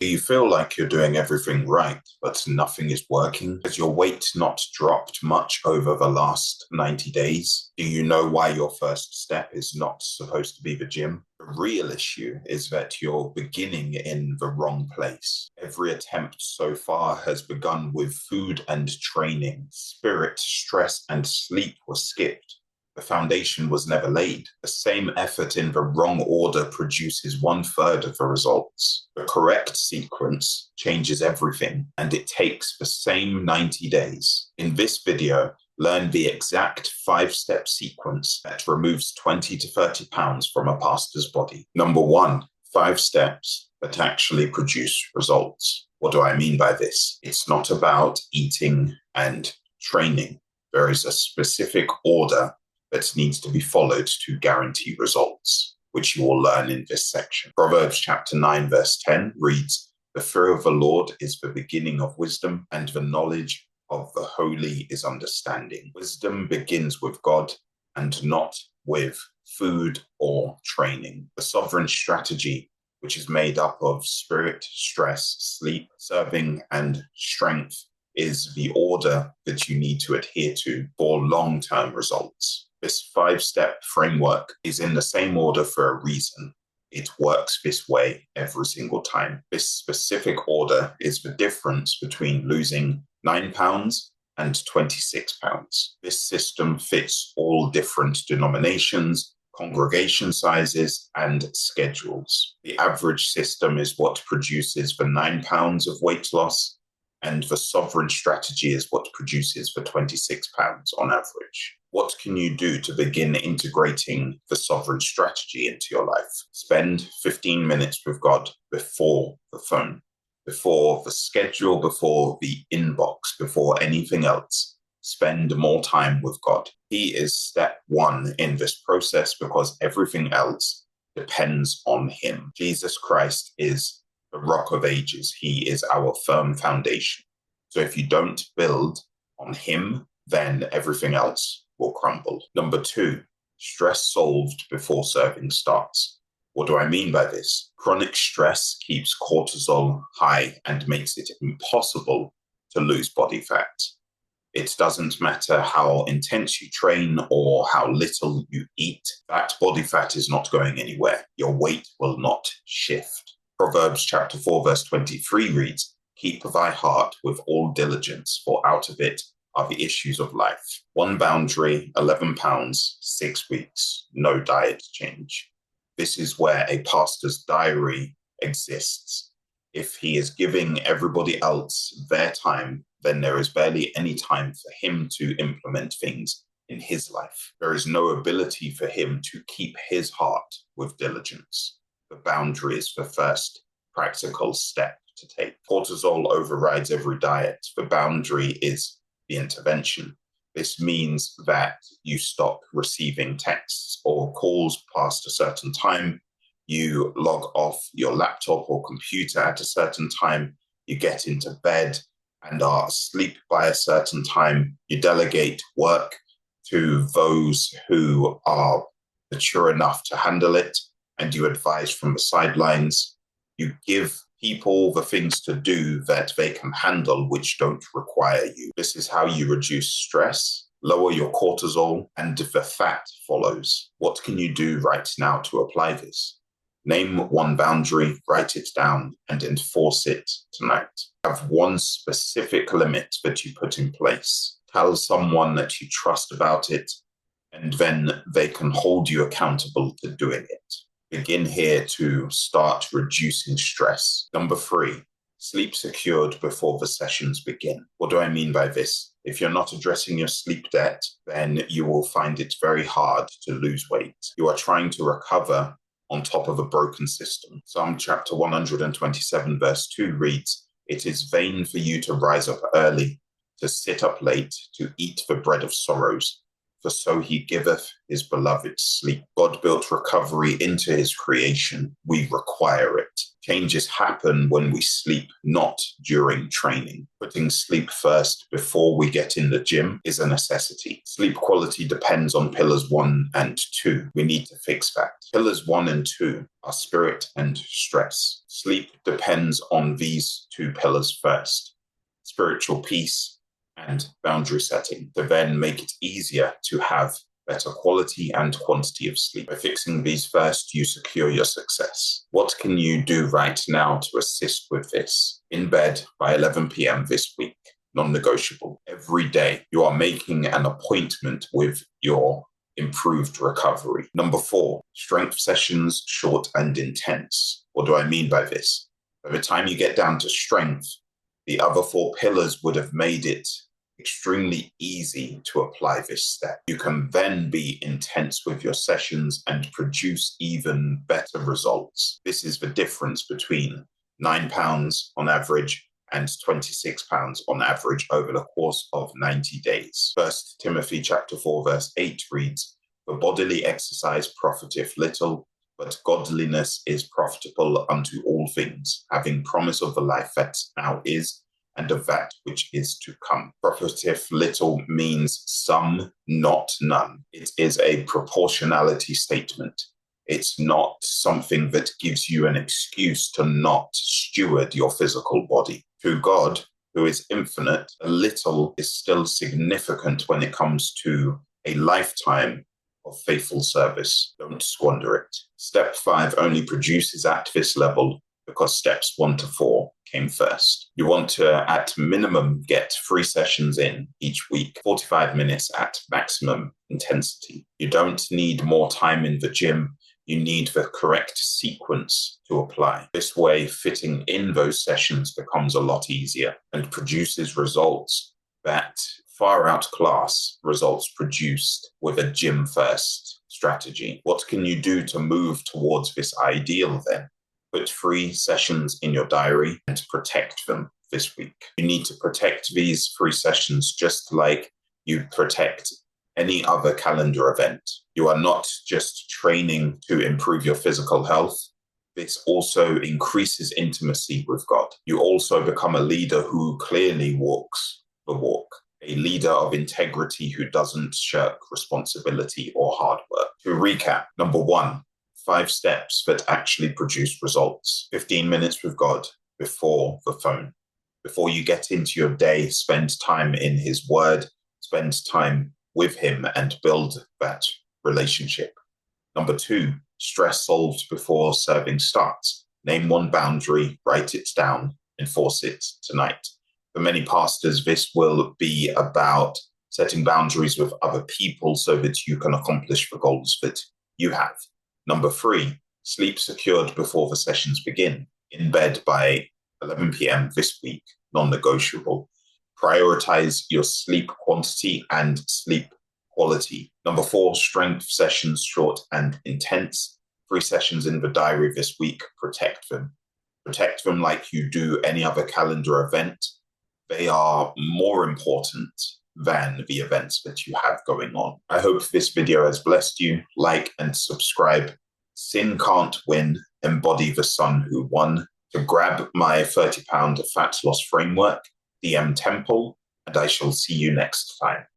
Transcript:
Do you feel like you're doing everything right, but nothing is working? Has your weight not dropped much over the last 90 days? Do you know why your first step is not supposed to be the gym? The real issue is that you're beginning in the wrong place. Every attempt so far has begun with food and training. Spirit, stress, and sleep were skipped. The foundation was never laid. The same effort in the wrong order produces 1/3 of the results. The correct sequence changes everything, and it takes the same 90 days. In this video, learn the exact 5-step sequence that removes 20 to 30 pounds from a pastor's body. Number 1, 5 steps that actually produce results. What do I mean by this? It's not about eating and training. There is a specific order that needs to be followed to guarantee results, which you will learn in this section. Proverbs chapter 9, verse 10 reads, "The fear of the Lord is the beginning of wisdom, and the knowledge of the holy is understanding." Wisdom begins with God and not with food or training. The sovereign strategy, which is made up of spirit, stress, sleep, serving, and strength, is the order that you need to adhere to for long-term results. This 5-step framework is in the same order for a reason. It works this way every single time. This specific order is the difference between losing 9 pounds and 26 pounds. This system fits all different denominations, congregation sizes, and schedules. The average system is what produces the 9 pounds of weight loss, and the sovereign strategy is what produces the 26 pounds on average. What can you do to begin integrating the sovereign strategy into your life? Spend 15 minutes with God before the phone, before the schedule, before the inbox, before anything else. Spend more time with God. He is step 1 in this process because everything else depends on him. Jesus Christ is the rock of ages. He is our firm foundation. So if you don't build on him, then everything else will crumble. Number 2, stress solved before serving starts. What do I mean by this? Chronic stress keeps cortisol high and makes it impossible to lose body fat. It doesn't matter how intense you train or how little you eat. That body fat is not going anywhere. Your weight will not shift. Proverbs chapter 4, verse 23 reads, "Keep thy heart with all diligence, for out of it are the issues of life." 1 boundary, 11 pounds, 6 weeks, no diet change. This is where a pastor's diary exists. If he is giving everybody else their time, then there is barely any time for him to implement things in his life. There is no ability for him to keep his heart with diligence. The boundary is the first practical step to take. Cortisol overrides every diet. The boundary is the intervention. This means that you stop receiving texts or calls past a certain time. You log off your laptop or computer at a certain time. You get into bed and are asleep by a certain time. You delegate work to those who are mature enough to handle it, and you advise from the sidelines. You give people the things to do that they can handle, which don't require you. This is how you reduce stress, lower your cortisol, and the fat follows. What can you do right now to apply this? Name 1 boundary, write it down, and enforce it tonight. Have 1 specific limit that you put in place. Tell someone that you trust about it, and then they can hold you accountable to doing it. Begin here to start reducing stress. Number 3, sleep secured before the sessions begin. What do I mean by this? If you're not addressing your sleep debt, then you will find it very hard to lose weight. You are trying to recover on top of a broken system. Psalm chapter 127 verse 2 reads, "It is vain for you to rise up early, to sit up late, to eat the bread of sorrows. For so he giveth his beloved sleep." God built recovery into his creation. We require it. Changes happen when we sleep, not during training. Putting sleep first before we get in the gym is a necessity. Sleep quality depends on pillars 1 and 2. We need to fix that. Pillars 1 and 2 are spirit and stress. Sleep depends on these two pillars first: spiritual peace and boundary setting, to then make it easier to have better quality and quantity of sleep. By fixing these first, you secure your success. What can you do right now to assist with this? In bed by 11 p.m. this week, non-negotiable. Every day, you are making an appointment with your improved recovery. Number 4, strength sessions, short and intense. What do I mean by this? By the time you get down to strength, the other 4 pillars would have made it extremely easy to apply this step. You can then be intense with your sessions and produce even better results. This is the difference between 9 pounds on average and 26 pounds on average over the course of 90 days. 1 Timothy chapter 4 verse 8 reads, "For bodily exercise profiteth little, but godliness is profitable unto all things, having promise of the life that now is, and of that which is to come." Profiteth little means some, not none. It is a proportionality statement. It's not something that gives you an excuse to not steward your physical body. To God, who is infinite, a little is still significant when it comes to a lifetime of faithful service. Don't squander it. Step 5 only produces at this level because steps 1 to 4 came first. You want to, at minimum, get 3 sessions in each week, 45 minutes at maximum intensity. You don't need more time in the gym. You need the correct sequence to apply. This way, fitting in those sessions becomes a lot easier and produces results that far outclass results produced with a gym-first strategy. What can you do to move towards this ideal then? Put 3 sessions in your diary and protect them this week. You need to protect these 3 sessions just like you protect any other calendar event. You are not just training to improve your physical health. This also increases intimacy with God. You also become a leader who clearly walks the walk, a leader of integrity who doesn't shirk responsibility or hard work. To recap, number 1, 5 steps that actually produce results. 15 minutes with God before the phone. Before you get into your day, spend time in His Word, spend time with Him and build that relationship. Number 2, stress solved before serving starts. Name 1 boundary, write it down, enforce it tonight. For many pastors, this will be about setting boundaries with other people so that you can accomplish the goals that you have. Number 3, sleep secured before the sessions begin. In bed by 11 p.m. this week, non-negotiable. Prioritize your sleep quantity and sleep quality. Number 4, strength sessions, short and intense. 3 sessions in the diary this week, protect them. Protect them like you do any other calendar event. They are more important than the events that you have going on. I hope this video has blessed you. Like and subscribe. Sin can't win. Embody the Son who won. To grab my 30-pound fat loss framework, DM Temple, and I shall see you next time.